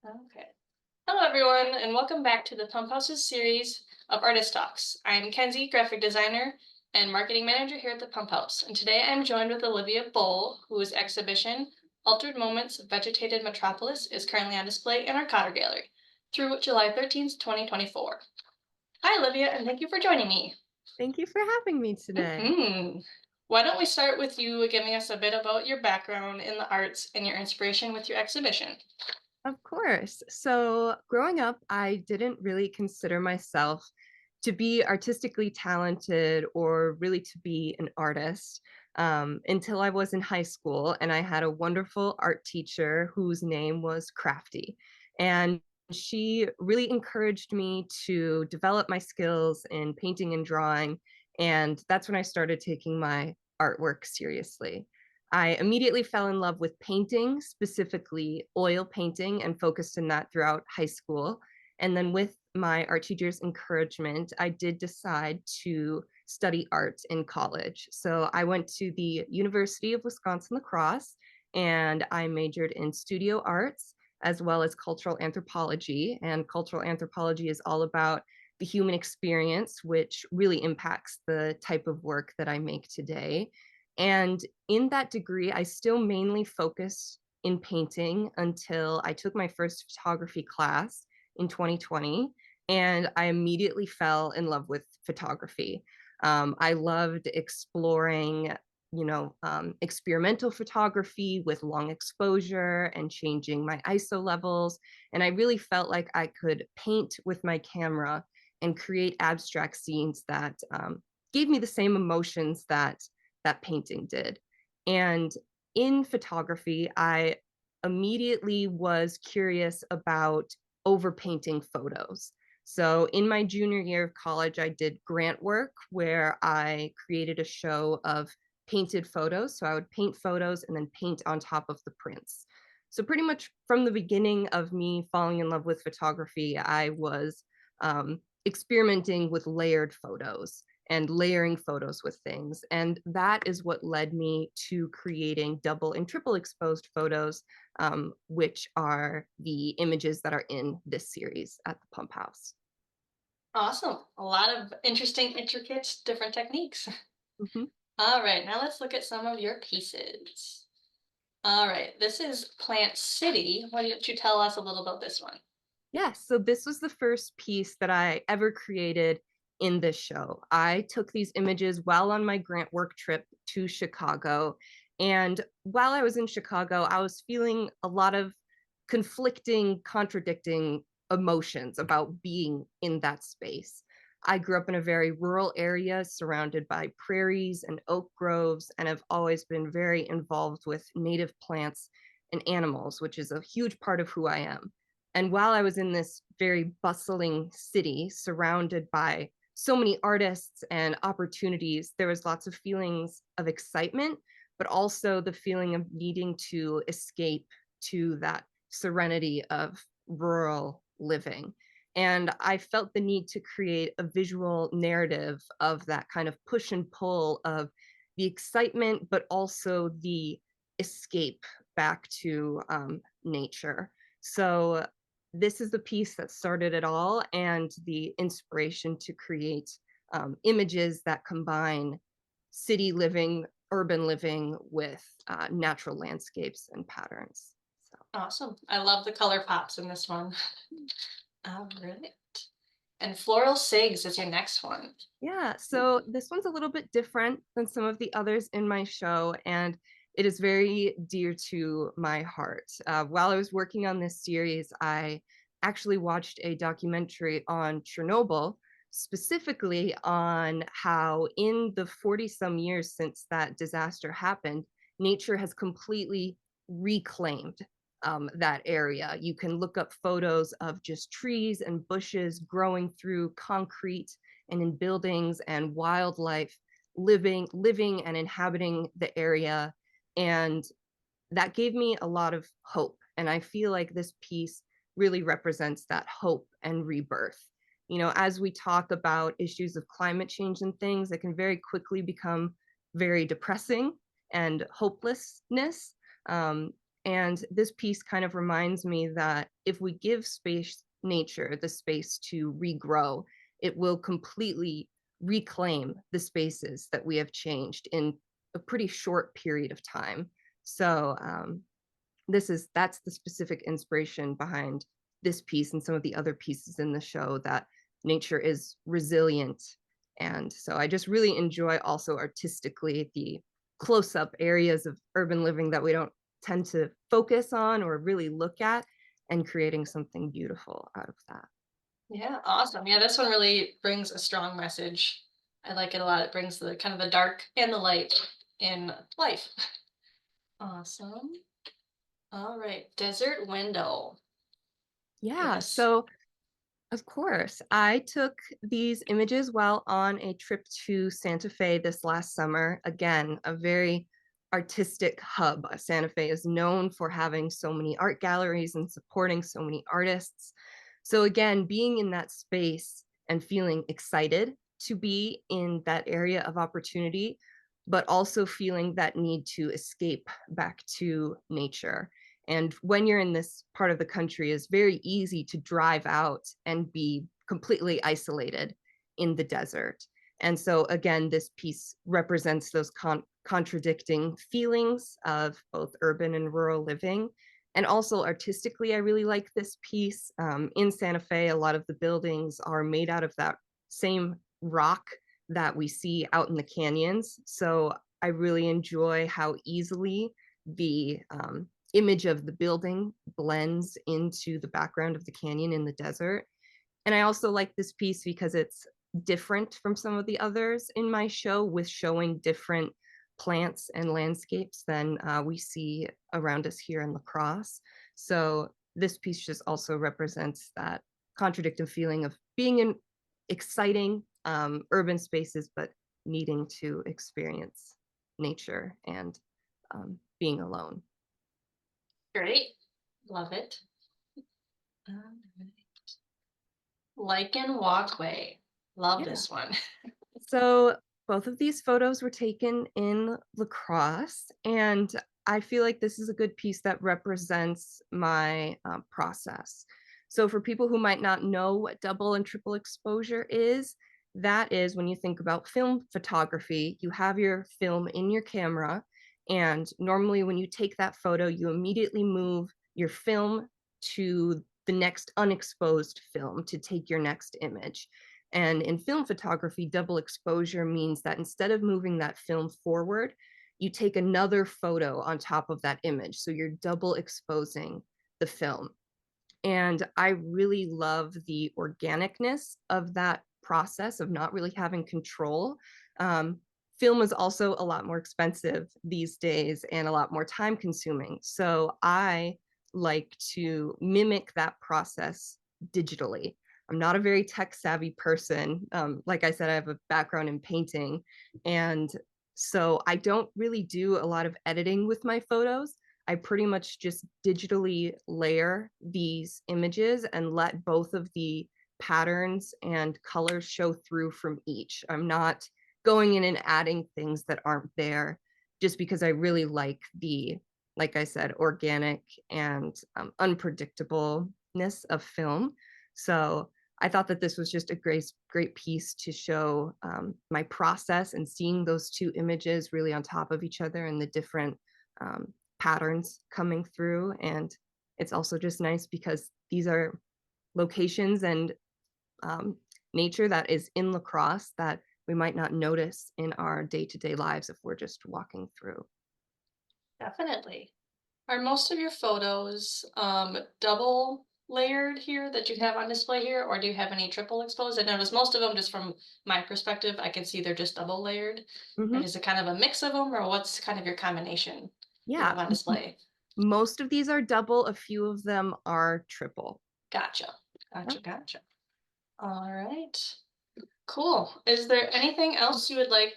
Okay. Hello, everyone, and welcome back to the Pump House's series of artist talks. I'm Kenzie, graphic designer and marketing manager here at the Pump House, and today I'm joined with Olivia Bull, whose exhibition Altered Moments Vegetated Metropolis is currently on display in our Kader Gallery through July 13th, 2024. Hi, Olivia, and thank you for joining me. Thank you for having me today. Why don't we start with you giving us a bit about your background in the arts and your inspiration with your exhibition? Of course. So, growing up, I didn't really consider myself to be artistically talented or really to be an artist until I was in high school. And I had a wonderful art teacher whose name was Crafty. And she really encouraged me to develop my skills in painting and drawing. And that's when I started taking my artwork seriously. I immediately fell in love with painting, specifically oil painting, and focused in that throughout high school. And then, with my art teacher's encouragement, I did decide to study art in college. So, I went to the University of Wisconsin-La Crosse and I majored in studio arts as well as cultural anthropology. And cultural anthropology is all about the human experience, which really impacts the type of work that I make today. And in that degree, I still mainly focused in painting until I took my first photography class in 2020, and I immediately fell in love with photography. I loved exploring, experimental photography with long exposure and changing my ISO levels. And I really felt like I could paint with my camera and create abstract scenes that gave me the same emotions that painting did. And in photography, I immediately was curious about overpainting photos. So in my junior year of college, I did grant work where I created a show of painted photos. So I would paint photos and then paint on top of the prints. So pretty much from the beginning of me falling in love with photography, I was experimenting with layered photos and layering photos with things. And that is what led me to creating double and triple exposed photos, which are the images that are in this series at the Pump House. Awesome. A lot of interesting, intricate, different techniques. Mhm. All right, now let's look at some of your pieces. All right, this is Plant City. Why don't you tell us a little about this one? Yes, so this was the first piece that I ever created in this show. I took these images while on my grant work trip to Chicago. And while I was in Chicago, I was feeling a lot of conflicting, contradicting emotions about being in that space. I grew up in a very rural area surrounded by prairies and oak groves, and have always been very involved with native plants and animals, which is a huge part of who I am. And while I was in this very bustling city surrounded by so many artists and opportunities, there was lots of feelings of excitement, but also the feeling of needing to escape to that serenity of rural living. And I felt the need to create a visual narrative of that kind of push and pull of the excitement, but also the escape back to nature. So this is the piece that started it all and the inspiration to create images that combine city living, urban living with natural landscapes and patterns. So, Awesome. I love the color pops in this one. All right. And Floral Cigs is your next one. yeah, so this one's a little bit different than some of the others in my show, and it is very dear to my heart. While I was working on this series, I actually watched a documentary on Chernobyl, specifically on how, in the 40 some years since that disaster happened, nature has completely reclaimed that area. You can look up photos of just trees and bushes growing through concrete and in buildings and wildlife living and inhabiting the area. And that gave me a lot of hope. And I feel like this piece really represents that hope and rebirth. As we talk about issues of climate change and things, it can very quickly become very depressing and hopelessness. And this piece kind of reminds me that if we give nature the space to regrow, it will completely reclaim the spaces that we have changed in a pretty short period of time. So that's the specific inspiration behind this piece and some of the other pieces in the show, that nature is resilient. And so I just really enjoy also artistically the close up areas of urban living that we don't tend to focus on or really look at, and creating something beautiful out of that. Yeah, awesome. Yeah, this one really brings a strong message. I like it a lot. It brings the kind of the dark and the light in life. Awesome. All right, desert window. Yeah, Yes. so of course. I took these images while on a trip to Santa Fe this last summer. Again, a very artistic hub. Santa Fe is known for having so many art galleries and supporting so many artists. So, again, being in that space and feeling excited to be in that area of opportunity, but also feeling that need to escape back to nature. And when you're in this part of the country, it's very easy to drive out and be completely isolated in the desert. And so, again, this piece represents those contradicting feelings of both urban and rural living. And also, artistically, I really like this piece. In Santa Fe, a lot of the buildings are made out of that same rock that we see out in the canyons. So, I really enjoy how easily the image of the building blends into the background of the canyon in the desert. And I also like this piece because it's different from some of the others in my show, with showing different plants and landscapes than we see around us here in La Crosse. So this piece just also represents that contradicting feeling of being in exciting urban spaces, but needing to experience nature and being alone. Great. Love it. Alright. Lichen walkway. Love Yeah. this one. So both of these photos were taken in La Crosse, and I feel like this is a good piece that represents my process. So for people who might not know what double and triple exposure is, that is when you think about film photography, you have your film in your camera, and normally when you take that photo, you immediately move your film to the next unexposed film to take your next image. And in film photography, double exposure means that instead of moving that film forward, you take another photo on top of that image. So you're double exposing the film. And I really love the organicness of that process of not really having control. Um, Film is also a lot more expensive these days and a lot more time consuming. So I like to mimic that process digitally. I'm not a very tech savvy person. Like I said, I have a background in painting. And so I don't really do a lot of editing with my photos. I pretty much just digitally layer these images and let both of the patterns and colors show through from each. I'm not going in and adding things that aren't there, just because I really like like I said, organic and unpredictableness of film. So I thought that this was just a great piece to show my process, and seeing those two images really on top of each other and the different um, patterns coming through. And it's also just nice because these are locations and um, nature that is in La Crosse that we might not notice in our day-to-day lives if we're just walking through. Definitely. Are most of your photos double layered here that you have on display here, or do you have any triple exposed? I notice most of them, just from my perspective, I can see they're just double layered. Or Mhm. is it kind of a mix of them, or what's kind of your combination you Yeah, have on display? most of these are double, a few of them are triple. Gotcha. Gotcha. Yep. Gotcha. All right. Cool. Is there anything else you would like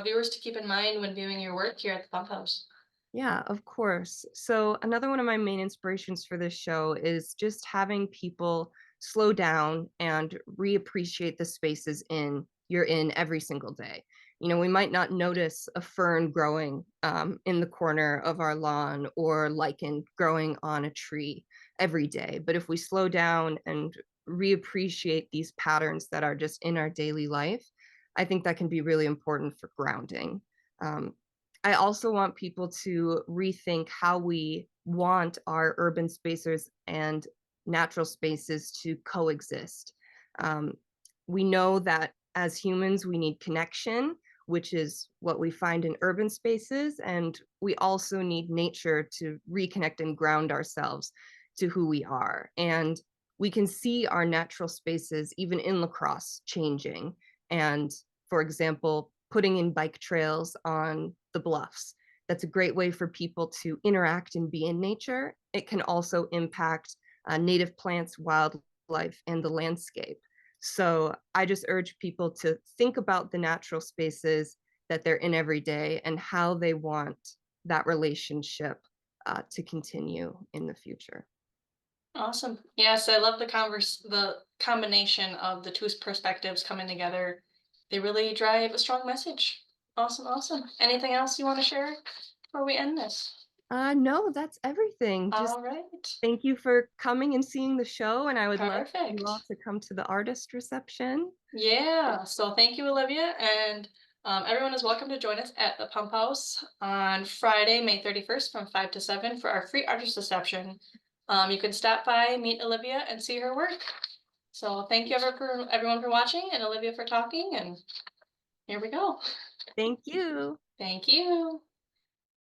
viewers to keep in mind when viewing your work here at the Pump House? Yeah, of course. So another one of my main inspirations for this show is just having people slow down and reappreciate the spaces in you're in every single day. We might not notice a fern growing in the corner of our lawn or lichen growing on a tree every day. But if we slow down and reappreciate these patterns that are just in our daily life, I think that can be really important for grounding. Um, I also want people to rethink how we want our urban spaces and natural spaces to coexist. Um, we know that as humans, we need connection, which is what we find in urban spaces. And we also need nature to reconnect and ground ourselves to who we are. And we can see our natural spaces, even in lacrosse, changing. And for example, putting in bike trails on the bluffs. That's a great way for people to interact and be in nature. It can also impact native plants, wildlife, and the landscape. So I just urge people to think about the natural spaces that they're in every day and how they want that relationship to continue in the future. Awesome. Yes, I love the combination of the two perspectives coming together. They really drive a strong message. Awesome, awesome. Anything else you want to share before we end this? No, that's everything. Just All right. thank you for coming and seeing the show, and I would love for you all Perfect. to come to the artist reception. Yeah. So thank you, Olivia, and everyone is welcome to join us at the Pump House on Friday, May 31st from 5 to 7 for our free artist reception. You can stop by, meet Olivia, and see her work. So thank you for everyone for watching and Olivia for talking, and here we go. Thank you. Thank you.